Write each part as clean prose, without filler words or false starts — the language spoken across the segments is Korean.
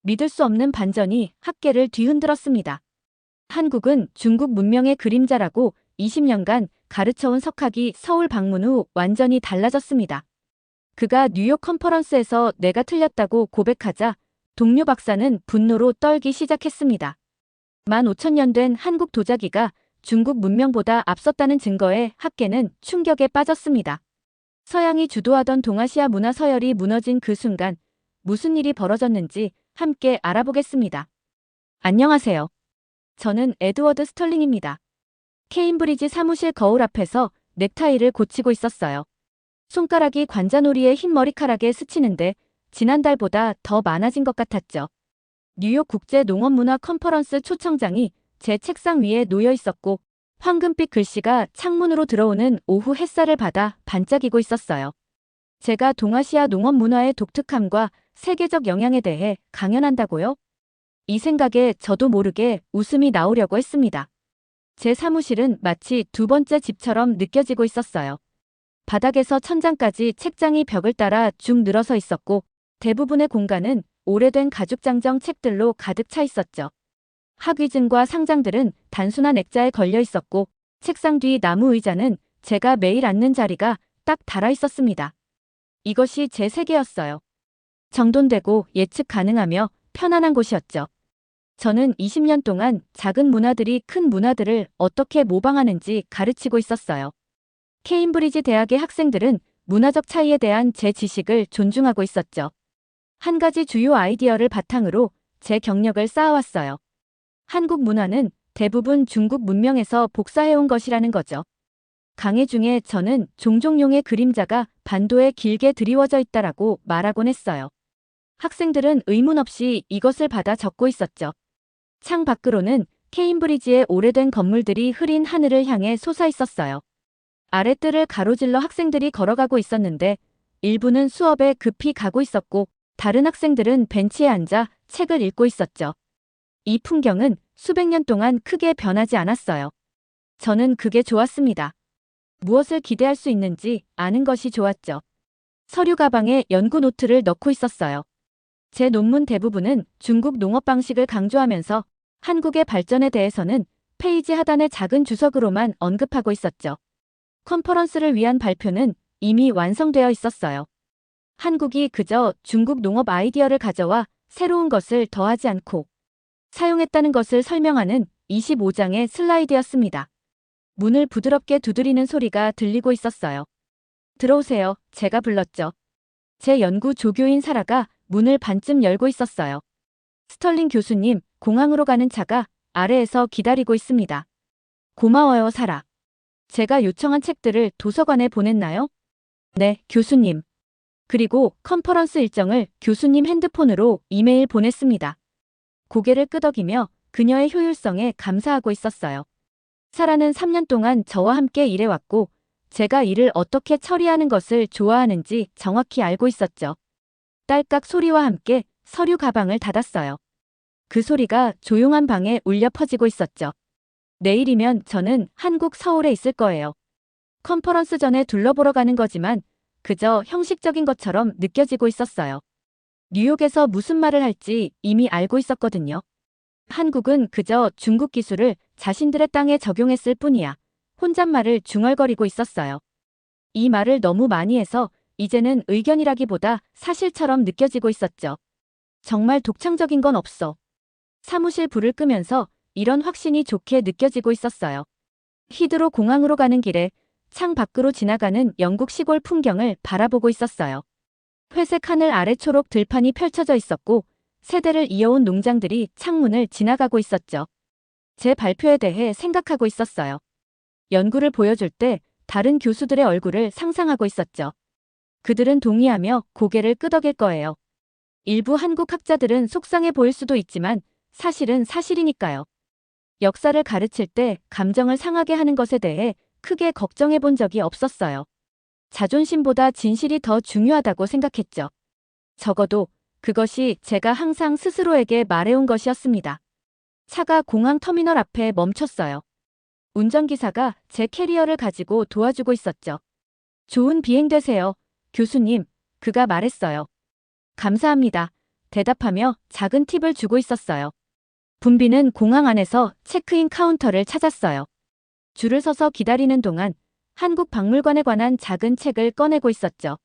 믿을 수 없는 반전이 학계를 뒤흔들었습니다. 한국은 중국 문명의 그림자라고 20년간 가르쳐온 석학이 서울 방문 후 완전히 달라졌습니다. 그가 뉴욕 컨퍼런스에서 내가 틀렸다고 고백하자 동료 박사는 분노로 떨기 시작했습니다. 15,000년 된 한국 도자기가 중국 문명보다 앞섰다는 증거에 학계는 충격에 빠졌습니다. 서양이 주도하던 동아시아 문화 서열이 무너진 그 순간 무슨 일이 벌어졌는지 함께 알아보겠습니다. 안녕하세요. 저는 에드워드 스털링입니다. 케임브리지 사무실 거울 앞에서 넥타이를 고치고 있었어요. 손가락이 관자놀이의 흰 머리카락에 스치는데 지난달보다 더 많아진 것 같았죠. 뉴욕 국제농업문화 컨퍼런스 초청장이 제 책상 위에 놓여 있었고 황금빛 글씨가 창문으로 들어오는 오후 햇살을 받아 반짝이고 있었어요. 제가 동아시아 농업 문화의 독특함과 세계적 영향에 대해 강연한다고요? 이 생각에 저도 모르게 웃음이 나오려고 했습니다. 제 사무실은 마치 두 번째 집처럼 느껴지고 있었어요. 바닥에서 천장까지 책장이 벽을 따라 쭉 늘어서 있었고 대부분의 공간은 오래된 가죽장정 책들로 가득 차 있었죠. 학위증과 상장들은 단순한 액자에 걸려 있었고 책상 뒤 나무 의자는 제가 매일 앉는 자리가 딱 달아 있었습니다. 이것이 제 세계였어요. 정돈되고 예측 가능하며 편안한 곳이었죠. 저는 20년 동안 작은 문화들이 큰 문화들을 어떻게 모방하는지 가르치고 있었어요. 케임브리지 대학의 학생들은 문화적 차이에 대한 제 지식을 존중하고 있었죠. 한 가지 주요 아이디어를 바탕으로 제 경력을 쌓아왔어요. 한국 문화는 대부분 중국 문명에서 복사해온 것이라는 거죠. 강의 중에 저는 종종용의 그림자가 반도에 길게 드리워져 있다라고 말하곤 했어요. 학생들은 의문 없이 이것을 받아 적고 있었죠. 창 밖으로는 케임브리지의 오래된 건물들이 흐린 하늘을 향해 솟아 있었어요. 아랫뜰을 가로질러 학생들이 걸어가고 있었는데 일부는 수업에 급히 가고 있었고 다른 학생들은 벤치에 앉아 책을 읽고 있었죠. 이 풍경은 수백 년 동안 크게 변하지 않았어요. 저는 그게 좋았습니다. 무엇을 기대할 수 있는지 아는 것이 좋았죠. 서류 가방에 연구 노트를 넣고 있었어요. 제 논문 대부분은 중국 농업 방식을 강조하면서 한국의 발전에 대해서는 페이지 하단의 작은 주석으로만 언급하고 있었죠. 컨퍼런스를 위한 발표는 이미 완성되어 있었어요. 한국이 그저 중국 농업 아이디어를 가져와 새로운 것을 더하지 않고 사용했다는 것을 설명하는 25장의 슬라이드였습니다. 문을 부드럽게 두드리는 소리가 들리고 있었어요. 들어오세요. 제가 불렀죠. 제 연구 조교인 사라가 문을 반쯤 열고 있었어요. 스털링 교수님, 공항으로 가는 차가 아래에서 기다리고 있습니다. 고마워요, 사라. 제가 요청한 책들을 도서관에 보냈나요? 네, 교수님. 그리고 컨퍼런스 일정을 교수님 핸드폰으로 이메일 보냈습니다. 고개를 끄덕이며 그녀의 효율성에 감사하고 있었어요. 사라는 3년 동안 저와 함께 일해왔고 제가 일을 어떻게 처리하는 것을 좋아하는지 정확히 알고 있었죠. 딸깍 소리와 함께 서류 가방을 닫았어요. 그 소리가 조용한 방에 울려 퍼지고 있었죠. 내일이면 저는 한국 서울에 있을 거예요. 컨퍼런스 전에 둘러보러 가는 거지만 그저 형식적인 것처럼 느껴지고 있었어요. 뉴욕에서 무슨 말을 할지 이미 알고 있었거든요. 한국은 그저 중국 기술을 자신들의 땅에 적용했을 뿐이야. 혼잣말을 중얼거리고 있었어요. 이 말을 너무 많이 해서 이제는 의견이라기보다 사실처럼 느껴지고 있었죠. 정말 독창적인 건 없어. 사무실 불을 끄면서 이런 확신이 좋게 느껴지고 있었어요. 히드로 공항으로 가는 길에 창 밖으로 지나가는 영국 시골 풍경을 바라보고 있었어요. 회색 하늘 아래 초록 들판이 펼쳐져 있었고 세대를 이어온 농장들이 창문을 지나가고 있었죠. 제 발표에 대해 생각하고 있었어요. 연구를 보여줄 때 다른 교수들의 얼굴을 상상하고 있었죠. 그들은 동의하며 고개를 끄덕일 거예요. 일부 한국 학자들은 속상해 보일 수도 있지만 사실은 사실이니까요. 역사를 가르칠 때 감정을 상하게 하는 것에 대해 크게 걱정해 본 적이 없었어요. 자존심보다 진실이 더 중요하다고 생각했죠. 적어도 그것이 제가 항상 스스로에게 말해온 것이었습니다. 차가 공항 터미널 앞에 멈췄어요. 운전기사가 제 캐리어를 가지고 도와주고 있었죠. 좋은 비행 되세요, 교수님, 그가 말했어요. 감사합니다. 대답하며 작은 팁을 주고 있었어요. 분비는 공항 안에서 체크인 카운터를 찾았어요. 줄을 서서 기다리는 동안 한국 박물관에 관한 작은 책을 꺼내고 있었죠.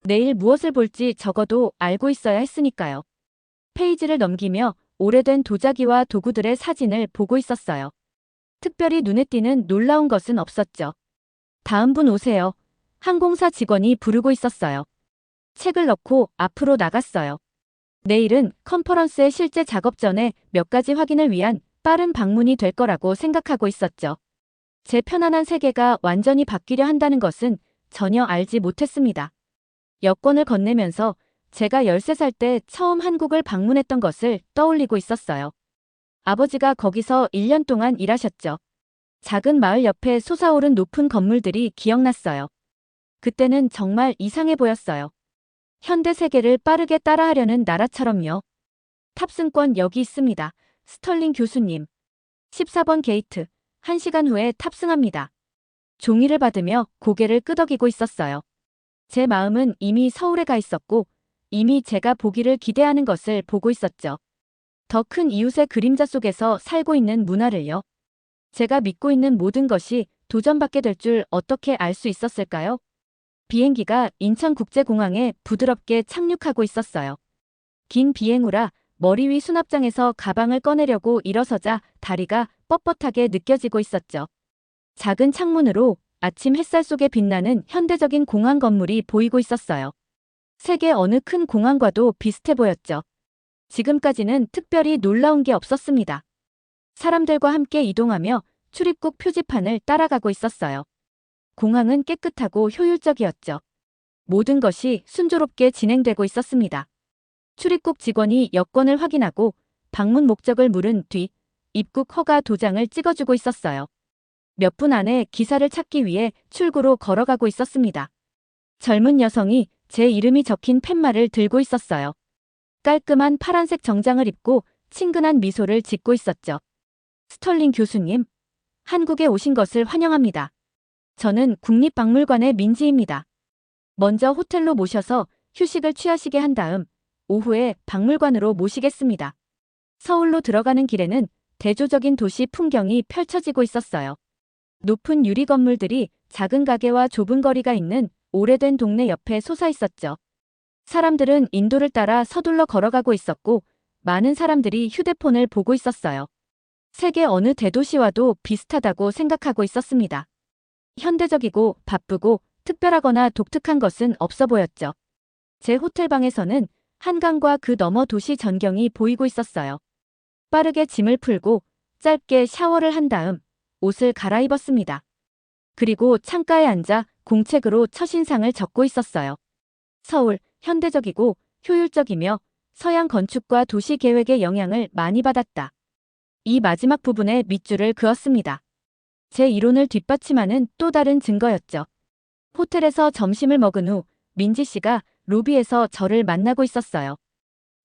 내일 무엇을 볼지 적어도 알고 있어야 했으니까요. 페이지를 넘기며 오래된 도자기와 도구들의 사진을 보고 있었어요. 특별히 눈에 띄는 놀라운 것은 없었죠. 다음 분 오세요. 항공사 직원이 부르고 있었어요. 책을 넣고 앞으로 나갔어요. 내일은 컨퍼런스의 실제 작업 전에 몇 가지 확인을 위한 빠른 방문이 될 거라고 생각하고 있었죠. 제 편안한 세계가 완전히 바뀌려 한다는 것은 전혀 알지 못했습니다. 여권을 건네면서 제가 13살 때 처음 한국을 방문했던 것을 떠올리고 있었어요. 아버지가 거기서 1년 동안 일하셨죠. 작은 마을 옆에 솟아오른 높은 건물들이 기억났어요. 그때는 정말 이상해 보였어요. 현대 세계를 빠르게 따라하려는 나라처럼요. 탑승권 여기 있습니다. 스털링 교수님. 14번 게이트. 1시간 후에 탑승합니다. 종이를 받으며 고개를 끄덕이고 있었어요. 제 마음은 이미 서울에 가 있었고 이미 제가 보기를 기대하는 것을 보고 있었죠. 더 큰 이웃의 그림자 속에서 살고 있는 문화를요. 제가 믿고 있는 모든 것이 도전받게 될 줄 어떻게 알 수 있었을까요? 비행기가 인천국제공항에 부드럽게 착륙하고 있었어요. 긴 비행 후라 머리 위 수납장에서 가방을 꺼내려고 일어서자 다리가 뻣뻣하게 느껴지고 있었죠. 작은 창문으로 아침 햇살 속에 빛나는 현대적인 공항 건물이 보이고 있었어요. 세계 어느 큰 공항과도 비슷해 보였죠. 지금까지는 특별히 놀라운 게 없었습니다. 사람들과 함께 이동하며 출입국 표지판을 따라가고 있었어요. 공항은 깨끗하고 효율적이었죠. 모든 것이 순조롭게 진행되고 있었습니다. 출입국 직원이 여권을 확인하고 방문 목적을 물은 뒤 입국 허가 도장을 찍어주고 있었어요. 몇 분 안에 기사를 찾기 위해 출구로 걸어가고 있었습니다. 젊은 여성이 제 이름이 적힌 팻말을 들고 있었어요. 깔끔한 파란색 정장을 입고 친근한 미소를 짓고 있었죠. 스털링 교수님, 한국에 오신 것을 환영합니다. 저는 국립박물관의 민지입니다. 먼저 호텔로 모셔서 휴식을 취하시게 한 다음 오후에 박물관으로 모시겠습니다. 서울로 들어가는 길에는 대조적인 도시 풍경이 펼쳐지고 있었어요. 높은 유리 건물들이 작은 가게와 좁은 거리가 있는 오래된 동네 옆에 솟아 있었죠. 사람들은 인도를 따라 서둘러 걸어가고 있었고 많은 사람들이 휴대폰을 보고 있었어요. 세계 어느 대도시와도 비슷하다고 생각하고 있었습니다. 현대적이고 바쁘고 특별하거나 독특한 것은 없어 보였죠. 제 호텔방에서는 한강과 그 너머 도시 전경이 보이고 있었어요. 빠르게 짐을 풀고 짧게 샤워를 한 다음 옷을 갈아입었습니다. 그리고 창가에 앉아 공책으로 첫인상을 적고 있었어요. 서울, 현대적이고 효율적이며 서양 건축과 도시 계획의 영향을 많이 받았다. 이 마지막 부분에 밑줄을 그었습니다. 제 이론을 뒷받침하는 또 다른 증거였죠. 호텔에서 점심을 먹은 후 민지 씨가 로비에서 저를 만나고 있었어요.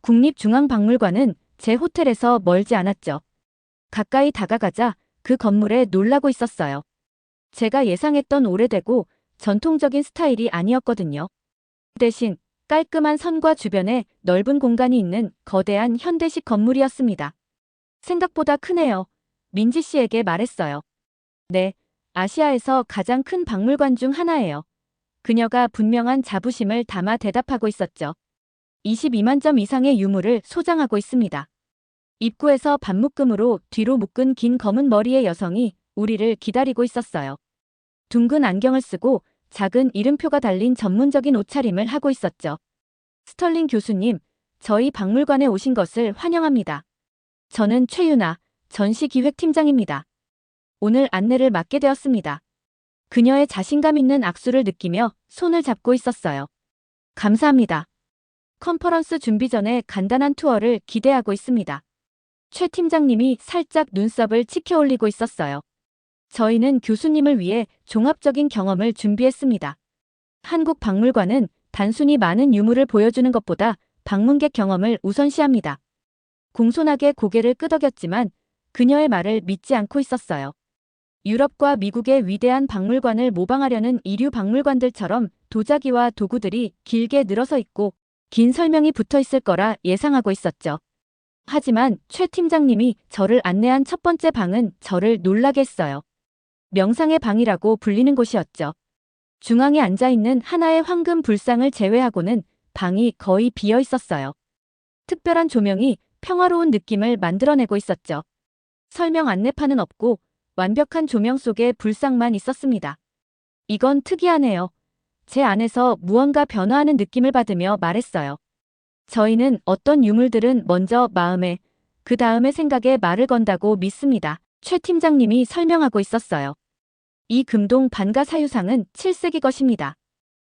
국립중앙박물관은 제 호텔에서 멀지 않았죠. 가까이 다가가자 그 건물에 놀라고 있었어요. 제가 예상했던 오래되고 전통적인 스타일이 아니었거든요. 대신 깔끔한 선과 주변에 넓은 공간이 있는 거대한 현대식 건물이었습니다. 생각보다 크네요. 민지 씨에게 말했어요. 네, 아시아에서 가장 큰 박물관 중 하나예요. 그녀가 분명한 자부심을 담아 대답하고 있었죠. 22만 점 이상의 유물을 소장하고 있습니다. 입구에서 반묶음으로 뒤로 묶은 긴 검은 머리의 여성이 우리를 기다리고 있었어요. 둥근 안경을 쓰고 작은 이름표가 달린 전문적인 옷차림을 하고 있었죠. 스털링 교수님, 저희 박물관에 오신 것을 환영합니다. 저는 최유나 전시기획팀장입니다. 오늘 안내를 맡게 되었습니다. 그녀의 자신감 있는 악수를 느끼며 손을 잡고 있었어요. 감사합니다. 컨퍼런스 준비 전에 간단한 투어를 기대하고 있습니다. 최 팀장님이 살짝 눈썹을 치켜 올리고 있었어요. 저희는 교수님을 위해 종합적인 경험을 준비했습니다. 한국 박물관은 단순히 많은 유물을 보여주는 것보다 방문객 경험을 우선시합니다. 공손하게 고개를 끄덕였지만 그녀의 말을 믿지 않고 있었어요. 유럽과 미국의 위대한 박물관을 모방하려는 이류 박물관들처럼 도자기와 도구들이 길게 늘어서 있고 긴 설명이 붙어 있을 거라 예상하고 있었죠. 하지만 최 팀장님이 저를 안내한 첫 번째 방은 저를 놀라게 했어요. 명상의 방이라고 불리는 곳이었죠. 중앙에 앉아있는 하나의 황금 불상을 제외하고는 방이 거의 비어 있었어요. 특별한 조명이 평화로운 느낌을 만들어내고 있었죠. 설명 안내판은 없고 완벽한 조명 속에 불상만 있었습니다. 이건 특이하네요. 제 안에서 무언가 변화하는 느낌을 받으며 말했어요. 저희는 어떤 유물들은 먼저 마음에, 그 다음에 생각에 말을 건다고 믿습니다. 최 팀장님이 설명하고 있었어요. 이 금동 반가 사유상은 7세기 것입니다.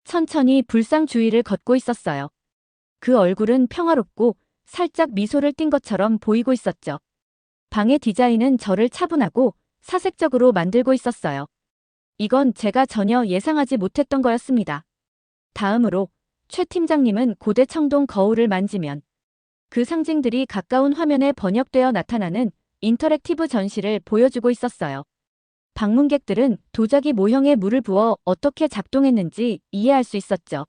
천천히 불상 주위를 걷고 있었어요. 그 얼굴은 평화롭고 살짝 미소를 띈 것처럼 보이고 있었죠. 방의 디자인은 저를 차분하고 사색적으로 만들고 있었어요. 이건 제가 전혀 예상하지 못했던 거였습니다. 다음으로 최 팀장님은 고대 청동 거울을 만지면 그 상징들이 가까운 화면에 번역되어 나타나는 인터랙티브 전시를 보여주고 있었어요. 방문객들은 도자기 모형에 물을 부어 어떻게 작동했는지 이해할 수 있었죠.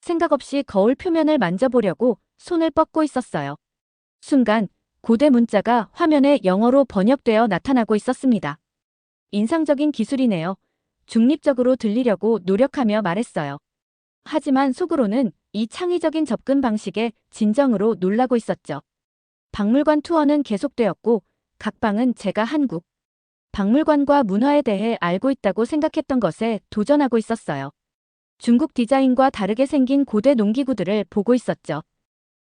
생각 없이 거울 표면을 만져보려고 손을 뻗고 있었어요. 순간 고대 문자가 화면에 영어로 번역되어 나타나고 있었습니다. 인상적인 기술이네요. 중립적으로 들리려고 노력하며 말했어요. 하지만 속으로는 이 창의적인 접근 방식에 진정으로 놀라고 있었죠. 박물관 투어는 계속되었고 각 방은 제가 한국 박물관과 문화에 대해 알고 있다고 생각했던 것에 도전하고 있었어요. 중국 디자인과 다르게 생긴 고대 농기구들을 보고 있었죠.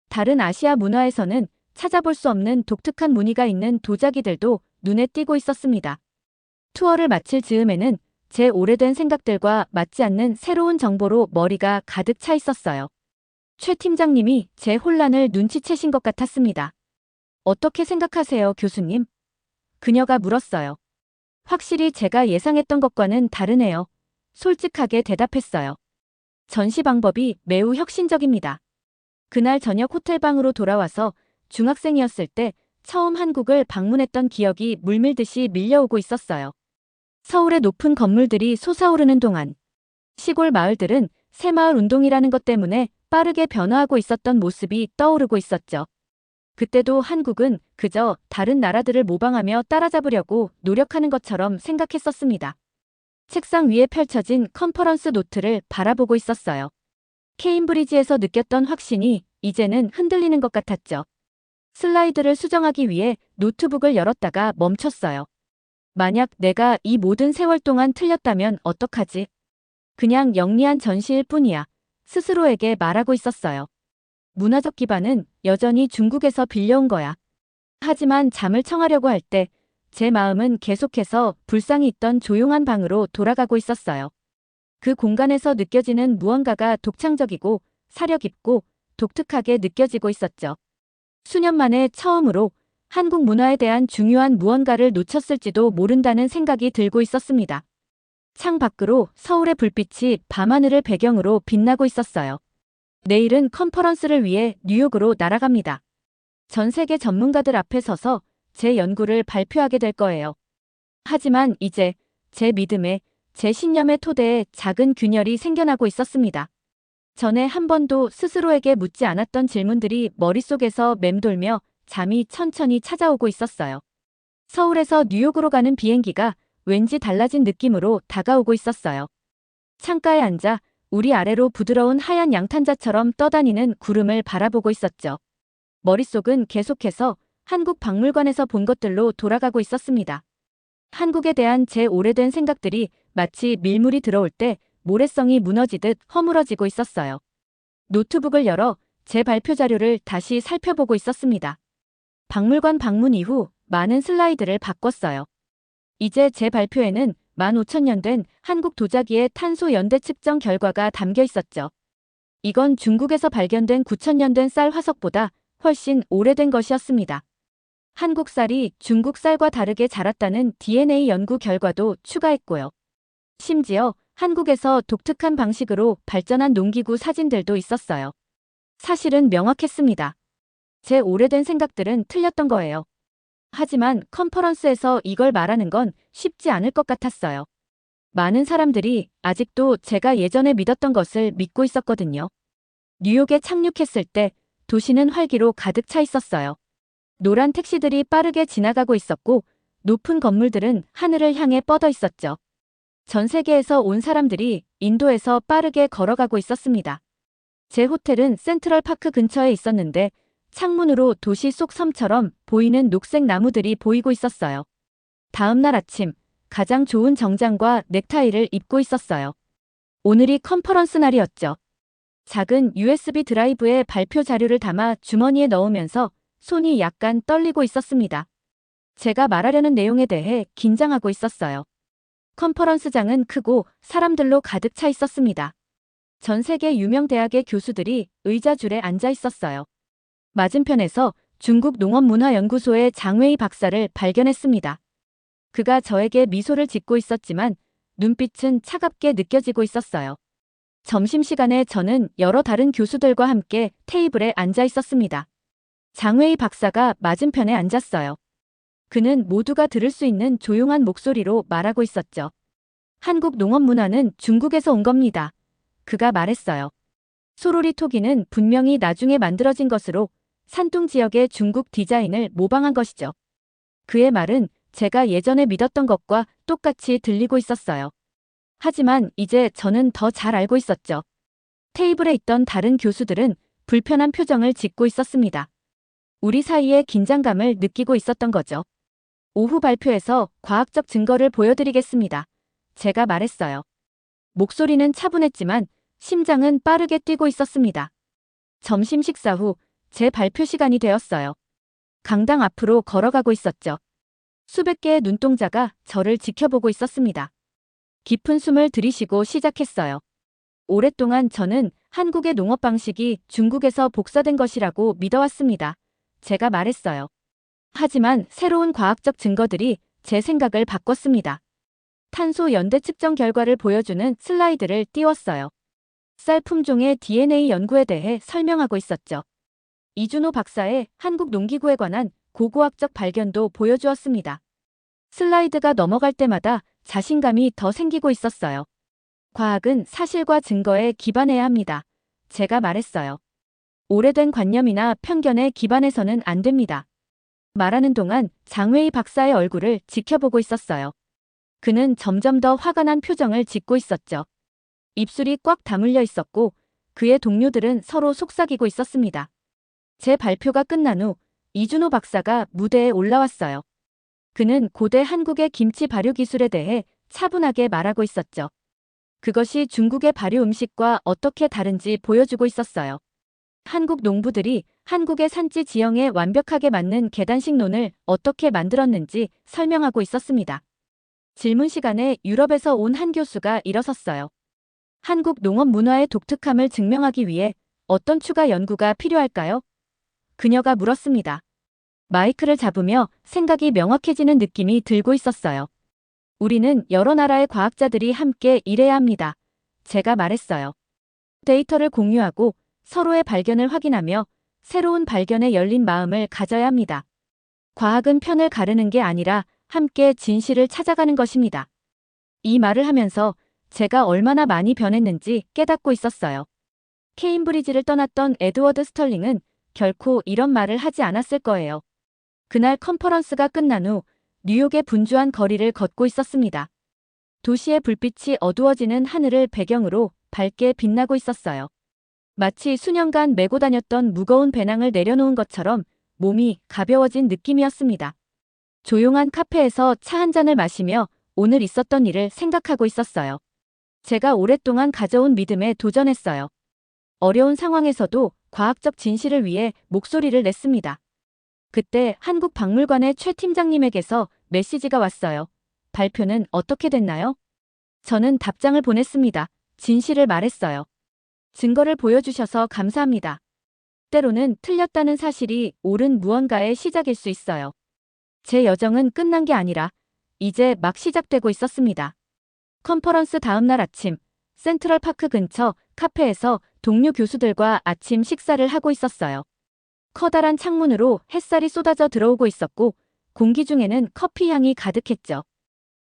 다른 아시아 문화에서는 찾아볼 수 없는 독특한 무늬가 있는 도자기들도 눈에 띄고 있었습니다. 투어를 마칠 즈음에는 제 오래된 생각들과 맞지 않는 새로운 정보로 머리가 가득 차 있었어요. 최 팀장님이 제 혼란을 눈치채신 것 같았습니다. 어떻게 생각하세요, 교수님? 그녀가 물었어요. 확실히 제가 예상했던 것과는 다르네요. 솔직하게 대답했어요. 전시 방법이 매우 혁신적입니다. 그날 저녁 호텔방으로 돌아와서 중학생이었을 때 처음 한국을 방문했던 기억이 물밀듯이 밀려오고 있었어요. 서울의 높은 건물들이 솟아오르는 동안 시골 마을들은 새마을 운동이라는 것 때문에 빠르게 변화하고 있었던 모습이 떠오르고 있었죠. 그때도 한국은 그저 다른 나라들을 모방하며 따라잡으려고 노력하는 것처럼 생각했었습니다. 책상 위에 펼쳐진 컨퍼런스 노트를 바라보고 있었어요. 케임브리지에서 느꼈던 확신이 이제는 흔들리는 것 같았죠. 슬라이드를 수정하기 위해 노트북을 열었다가 멈췄어요. 만약 내가 이 모든 세월 동안 틀렸다면 어떡하지? 그냥 영리한 전시일 뿐이야. 스스로에게 말하고 있었어요. 문화적 기반은 여전히 중국에서 빌려온 거야. 하지만 잠을 청하려고 할 때 제 마음은 계속해서 불상이 있던 조용한 방으로 돌아가고 있었어요. 그 공간에서 느껴지는 무언가가 독창적이고 사려 깊고 독특하게 느껴지고 있었죠. 수년 만에 처음으로 한국 문화에 대한 중요한 무언가를 놓쳤을지도 모른다는 생각이 들고 있었습니다. 창 밖으로 서울의 불빛이 밤하늘을 배경으로 빛나고 있었어요. 내일은 컨퍼런스를 위해 뉴욕으로 날아갑니다. 전 세계 전문가들 앞에 서서 제 연구를 발표하게 될 거예요. 하지만 이제 제 믿음에, 제 신념의 토대에 작은 균열이 생겨나고 있었습니다. 전에 한 번도 스스로에게 묻지 않았던 질문들이 머릿속에서 맴돌며 잠이 천천히 찾아오고 있었어요. 서울에서 뉴욕으로 가는 비행기가 왠지 달라진 느낌으로 다가오고 있었어요. 창가에 앉아 우리 아래로 부드러운 하얀 양탄자처럼 떠다니는 구름을 바라보고 있었죠. 머릿속은 계속해서 한국 박물관에서 본 것들로 돌아가고 있었습니다. 한국에 대한 제 오래된 생각들이 마치 밀물이 들어올 때 모래성이 무너지듯 허물어지고 있었어요. 노트북을 열어 제 발표 자료를 다시 살펴보고 있었습니다. 박물관 방문 이후 많은 슬라이드를 바꿨어요. 이제 제 발표에는 15,000년 된 한국 도자기의 탄소 연대 측정 결과가 담겨 있었죠. 이건 중국에서 발견된 9,000년 된 쌀 화석보다 훨씬 오래된 것이었습니다. 한국 쌀이 중국 쌀과 다르게 자랐다는 DNA 연구 결과도 추가했고요. 심지어 한국에서 독특한 방식으로 발전한 농기구 사진들도 있었어요. 사실은 명확했습니다. 제 오래된 생각들은 틀렸던 거예요. 하지만 컨퍼런스에서 이걸 말하는 건 쉽지 않을 것 같았어요. 많은 사람들이 아직도 제가 예전에 믿었던 것을 믿고 있었거든요. 뉴욕에 착륙했을 때 도시는 활기로 가득 차 있었어요. 노란 택시들이 빠르게 지나가고 있었고 높은 건물들은 하늘을 향해 뻗어 있었죠. 전 세계에서 온 사람들이 인도에서 빠르게 걸어가고 있었습니다. 제 호텔은 센트럴파크 근처에 있었는데 창문으로 도시 속 섬처럼 보이는 녹색 나무들이 보이고 있었어요. 다음 날 아침, 가장 좋은 정장과 넥타이를 입고 있었어요. 오늘이 컨퍼런스 날이었죠. 작은 USB 드라이브에 발표 자료를 담아 주머니에 넣으면서 손이 약간 떨리고 있었습니다. 제가 말하려는 내용에 대해 긴장하고 있었어요. 컨퍼런스장은 크고 사람들로 가득 차 있었습니다. 전 세계 유명 대학의 교수들이 의자 줄에 앉아 있었어요. 맞은편에서 중국 농업문화연구소의 장웨이 박사를 발견했습니다. 그가 저에게 미소를 짓고 있었지만 눈빛은 차갑게 느껴지고 있었어요. 점심시간에 저는 여러 다른 교수들과 함께 테이블에 앉아 있었습니다. 장웨이 박사가 맞은편에 앉았어요. 그는 모두가 들을 수 있는 조용한 목소리로 말하고 있었죠. 한국 농업문화는 중국에서 온 겁니다. 그가 말했어요. 소로리 토기는 분명히 나중에 만들어진 것으로 산둥 지역의 중국 디자인을 모방한 것이죠. 그의 말은 제가 예전에 믿었던 것과 똑같이 들리고 있었어요. 하지만 이제 저는 더 잘 알고 있었죠. 테이블에 있던 다른 교수들은 불편한 표정을 짓고 있었습니다. 우리 사이에 긴장감을 느끼고 있었던 거죠. 오후 발표에서 과학적 증거를 보여드리겠습니다. 제가 말했어요. 목소리는 차분했지만 심장은 빠르게 뛰고 있었습니다. 점심 식사 후 제 발표 시간이 되었어요. 강당 앞으로 걸어가고 있었죠. 수백 개의 눈동자가 저를 지켜보고 있었습니다. 깊은 숨을 들이쉬고 시작했어요. 오랫동안 저는 한국의 농업 방식이 중국에서 복사된 것이라고 믿어왔습니다. 제가 말했어요. 하지만 새로운 과학적 증거들이 제 생각을 바꿨습니다. 탄소 연대 측정 결과를 보여주는 슬라이드를 띄웠어요. 쌀 품종의 DNA 연구에 대해 설명하고 있었죠. 이준호 박사의 한국 농기구에 관한 고고학적 발견도 보여주었습니다. 슬라이드가 넘어갈 때마다 자신감이 더 생기고 있었어요. 과학은 사실과 증거에 기반해야 합니다. 제가 말했어요. 오래된 관념이나 편견에 기반해서는 안 됩니다. 말하는 동안 장웨이 박사의 얼굴을 지켜보고 있었어요. 그는 점점 더 화가 난 표정을 짓고 있었죠. 입술이 꽉 다물려 있었고 그의 동료들은 서로 속삭이고 있었습니다. 제 발표가 끝난 후 이준호 박사가 무대에 올라왔어요. 그는 고대 한국의 김치 발효 기술에 대해 차분하게 말하고 있었죠. 그것이 중국의 발효 음식과 어떻게 다른지 보여주고 있었어요. 한국 농부들이 한국의 산지 지형에 완벽하게 맞는 계단식논을 어떻게 만들었는지 설명하고 있었습니다. 질문 시간에 유럽에서 온 한 교수가 일어섰어요. 한국 농업 문화의 독특함을 증명하기 위해 어떤 추가 연구가 필요할까요? 그녀가 물었습니다. 마이크를 잡으며 생각이 명확해지는 느낌이 들고 있었어요. 우리는 여러 나라의 과학자들이 함께 일해야 합니다. 제가 말했어요. 데이터를 공유하고 서로의 발견을 확인하며 새로운 발견에 열린 마음을 가져야 합니다. 과학은 편을 가르는 게 아니라 함께 진실을 찾아가는 것입니다. 이 말을 하면서 제가 얼마나 많이 변했는지 깨닫고 있었어요. 케임브리지를 떠났던 에드워드 스털링은 결코 이런 말을 하지 않았을 거예요. 그날 컨퍼런스가 끝난 후 뉴욕의 분주한 거리를 걷고 있었습니다. 도시의 불빛이 어두워지는 하늘을 배경으로 밝게 빛나고 있었어요. 마치 수년간 메고 다녔던 무거운 배낭을 내려놓은 것처럼 몸이 가벼워진 느낌이었습니다. 조용한 카페에서 차 한 잔을 마시며 오늘 있었던 일을 생각하고 있었어요. 제가 오랫동안 가져온 믿음에 도전했어요. 어려운 상황에서도 과학적 진실을 위해 목소리를 냈습니다. 그때 한국박물관의 최 팀장님에게서 메시지가 왔어요. 발표는 어떻게 됐나요? 저는 답장을 보냈습니다. 진실을 말했어요. 증거를 보여주셔서 감사합니다. 때로는 틀렸다는 사실이 옳은 무언가의 시작일 수 있어요. 제 여정은 끝난 게 아니라 이제 막 시작되고 있었습니다. 컨퍼런스 다음 날 아침, 센트럴파크 근처 카페에서 동료 교수들과 아침 식사를 하고 있었어요. 커다란 창문으로 햇살이 쏟아져 들어오고 있었고 공기 중에는 커피 향이 가득했죠.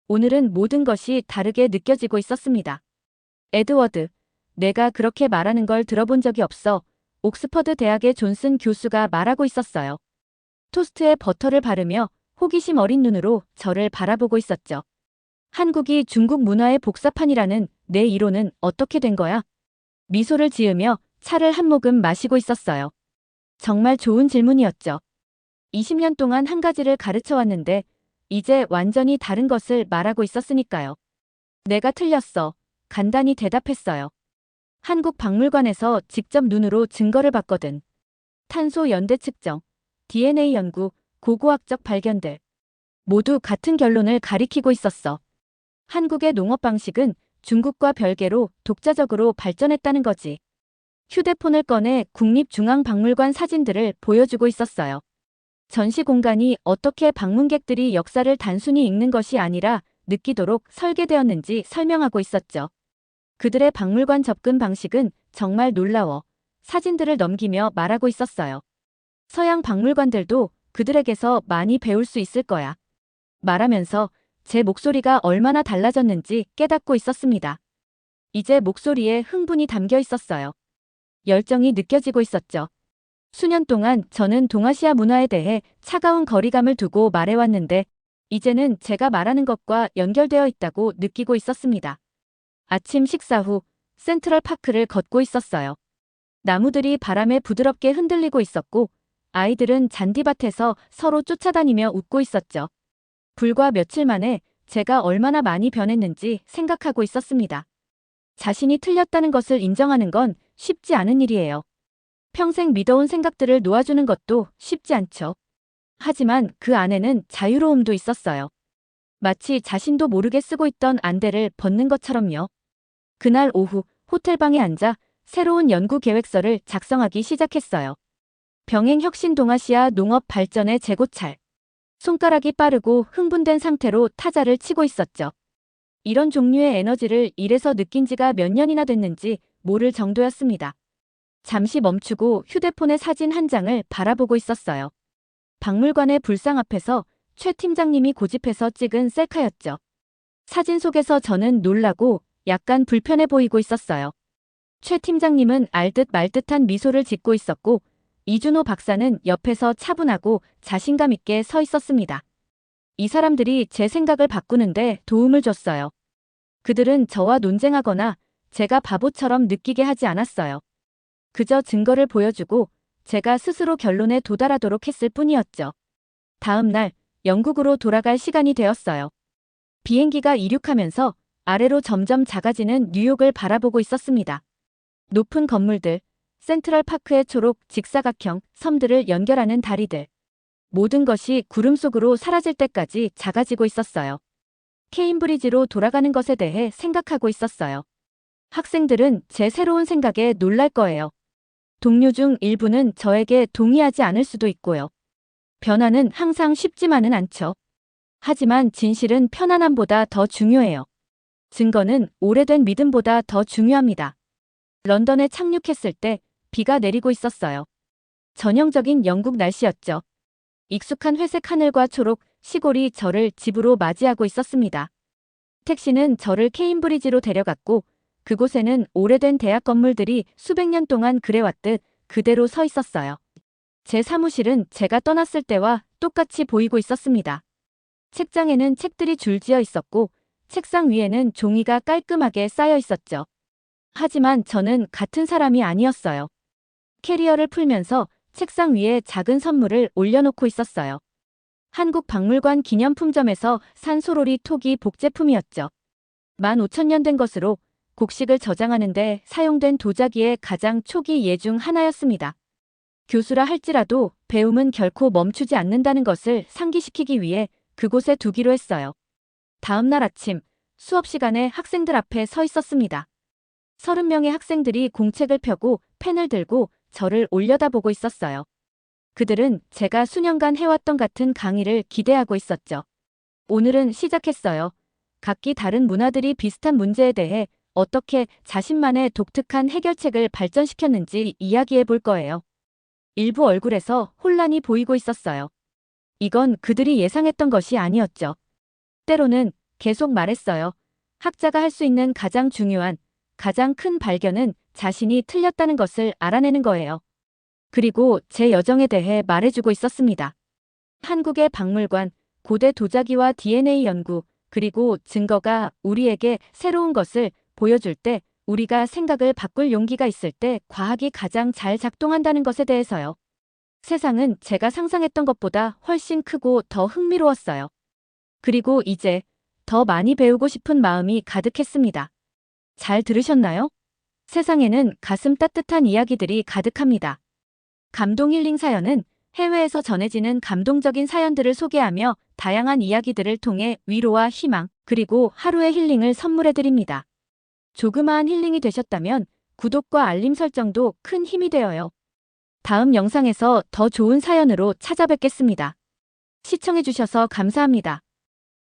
오늘은 모든 것이 다르게 느껴지고 있었습니다. 에드워드, 내가 그렇게 말하는 걸 들어본 적이 없어. 옥스퍼드 대학의 존슨 교수가 말하고 있었어요. 토스트에 버터를 바르며 호기심 어린 눈으로 저를 바라보고 있었죠. 한국이 중국 문화의 복사판이라는 내 이론은 어떻게 된 거야? 미소를 지으며 차를 한 모금 마시고 있었어요. 정말 좋은 질문이었죠. 20년 동안 한 가지를 가르쳐 왔는데 이제 완전히 다른 것을 말하고 있었으니까요. 내가 틀렸어. 간단히 대답했어요. 한국 박물관에서 직접 눈으로 증거를 봤거든. 탄소 연대 측정, DNA 연구, 고고학적 발견들. 모두 같은 결론을 가리키고 있었어. 한국의 농업 방식은 중국과 별개로 독자적으로 발전했다는 거지. 휴대폰을 꺼내 국립중앙박물관 사진들을 보여주고 있었어요. 전시 공간이 어떻게 방문객들이 역사를 단순히 읽는 것이 아니라 느끼도록 설계되었는지 설명하고 있었죠. 그들의 박물관 접근 방식은 정말 놀라워. 사진들을 넘기며 말하고 있었어요. 서양 박물관들도 그들에게서 많이 배울 수 있을 거야. 말하면서 제 목소리가 얼마나 달라졌는지 깨닫고 있었습니다. 이제 목소리에 흥분이 담겨 있었어요. 열정이 느껴지고 있었죠. 수년 동안 저는 동아시아 문화에 대해 차가운 거리감을 두고 말해왔는데 이제는 제가 말하는 것과 연결되어 있다고 느끼고 있었습니다. 아침 식사 후 센트럴 파크를 걷고 있었어요. 나무들이 바람에 부드럽게 흔들리고 있었고 아이들은 잔디밭에서 서로 쫓아다니며 웃고 있었죠. 불과 며칠 만에 제가 얼마나 많이 변했는지 생각하고 있었습니다. 자신이 틀렸다는 것을 인정하는 건 쉽지 않은 일이에요. 평생 믿어온 생각들을 놓아주는 것도 쉽지 않죠. 하지만 그 안에는 자유로움도 있었어요. 마치 자신도 모르게 쓰고 있던 안대를 벗는 것처럼요. 그날 오후 호텔방에 앉아 새로운 연구 계획서를 작성하기 시작했어요. 병행 혁신 동아시아 농업 발전의 재고찰. 손가락이 빠르고 흥분된 상태로 타자를 치고 있었죠. 이런 종류의 에너지를 일에서 느낀 지가 몇 년이나 됐는지 모를 정도였습니다. 잠시 멈추고 휴대폰의 사진 한 장을 바라보고 있었어요. 박물관의 불상 앞에서 최 팀장님이 고집해서 찍은 셀카였죠. 사진 속에서 저는 놀라고 약간 불편해 보이고 있었어요. 최 팀장님은 알듯 말듯한 미소를 짓고 있었고 이준호 박사는 옆에서 차분하고 자신감 있게 서 있었습니다. 이 사람들이 제 생각을 바꾸는데 도움을 줬어요. 그들은 저와 논쟁하거나 제가 바보처럼 느끼게 하지 않았어요. 그저 증거를 보여주고 제가 스스로 결론에 도달하도록 했을 뿐이었죠. 다음 날 영국으로 돌아갈 시간이 되었어요. 비행기가 이륙하면서 아래로 점점 작아지는 뉴욕을 바라보고 있었습니다. 높은 건물들, 센트럴 파크의 초록 직사각형 섬들을 연결하는 다리들. 모든 것이 구름 속으로 사라질 때까지 작아지고 있었어요. 케임브리지로 돌아가는 것에 대해 생각하고 있었어요. 학생들은 제 새로운 생각에 놀랄 거예요. 동료 중 일부는 저에게 동의하지 않을 수도 있고요. 변화는 항상 쉽지만은 않죠. 하지만 진실은 편안함보다 더 중요해요. 증거는 오래된 믿음보다 더 중요합니다. 런던에 착륙했을 때 비가 내리고 있었어요. 전형적인 영국 날씨였죠. 익숙한 회색 하늘과 초록 시골이 저를 집으로 맞이하고 있었습니다. 택시는 저를 케임브리지로 데려갔고 그곳에는 오래된 대학 건물들이 수백 년 동안 그래왔듯 그대로 서 있었어요. 제 사무실은 제가 떠났을 때와 똑같이 보이고 있었습니다. 책장에는 책들이 줄지어 있었고 책상 위에는 종이가 깔끔하게 쌓여 있었죠. 하지만 저는 같은 사람이 아니었어요. 캐리어를 풀면서 책상 위에 작은 선물을 올려놓고 있었어요. 한국 박물관 기념품점에서 산 소로리 토기 복제품이었죠. 15,000년 된 것으로 곡식을 저장하는 데 사용된 도자기의 가장 초기 예 중 하나였습니다. 교수라 할지라도 배움은 결코 멈추지 않는다는 것을 상기시키기 위해 그곳에 두기로 했어요. 다음 날 아침 수업 시간에 학생들 앞에 서 있었습니다. 30명의 학생들이 공책을 펴고 펜을 들고 저를 올려다보고 있었어요. 그들은 제가 수년간 해왔던 같은 강의를 기대하고 있었죠. 오늘은 시작했어요. 각기 다른 문화들이 비슷한 문제에 대해 어떻게 자신만의 독특한 해결책을 발전시켰는지 이야기해 볼 거예요. 일부 얼굴에서 혼란이 보이고 있었어요. 이건 그들이 예상했던 것이 아니었죠. 때로는 계속 말했어요. 학자가 할 수 있는 가장 중요한, 가장 큰 발견은 자신이 틀렸다는 것을 알아내는 거예요. 그리고 제 여정에 대해 말해주고 있었습니다. 한국의 박물관, 고대 도자기와 DNA 연구, 그리고 증거가 우리에게 새로운 것을 보여줄 때, 우리가 생각을 바꿀 용기가 있을 때 과학이 가장 잘 작동한다는 것에 대해서요. 세상은 제가 상상했던 것보다 훨씬 크고 더 흥미로웠어요. 그리고 이제 더 많이 배우고 싶은 마음이 가득했습니다. 잘 들으셨나요? 세상에는 가슴 따뜻한 이야기들이 가득합니다. 감동 힐링 사연은 해외에서 전해지는 감동적인 사연들을 소개하며 다양한 이야기들을 통해 위로와 희망, 그리고 하루의 힐링을 선물해드립니다. 조그마한 힐링이 되셨다면 구독과 알림 설정도 큰 힘이 되어요. 다음 영상에서 더 좋은 사연으로 찾아뵙겠습니다. 시청해주셔서 감사합니다.